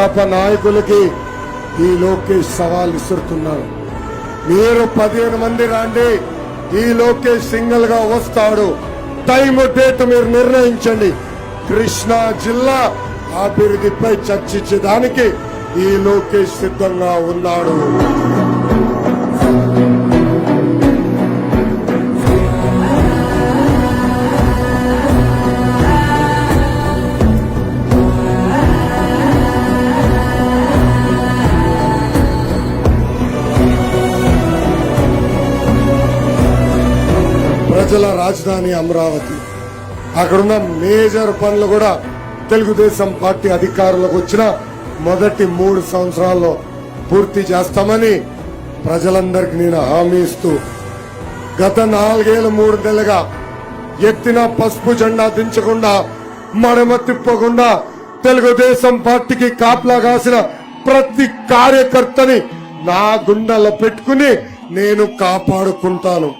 వైకాపా నాయకులకి ఈ లోకేష్ సవాల్ విసురుతున్నారు. మీరు 15 మంది రాండి, ఈ లోకేష్ సింగిల్ గా వస్తాడు. టైం డేట్ మీరు నిర్ణయించండి. కృష్ణా జిల్లా అభివృద్ధిపై చర్చించడానికి ఈ లోకేష్ సిద్ధంగా ఉన్నాడు. ప్రజల రాజధాని అమరావతి, అక్కడున్న మేజర్ పనులు కూడా తెలుగుదేశం పార్టీ అధికారులకు వచ్చిన మొదటి 3 సంవత్సరాల్లో పూర్తి చేస్తామని ప్రజలందరికీ నేను హామీ ఇస్తూ, గత 4 ఏళ్లు 3 నెలలుగా ఎత్తిన పసుపు జెండా దించకుండా, మడమ తిప్పకుండా తెలుగుదేశం పార్టీకి కాపలా కాసిన ప్రతి కార్యకర్తని నా గుండెల్లో పెట్టుకుని నేను కాపాడుకుంటాను.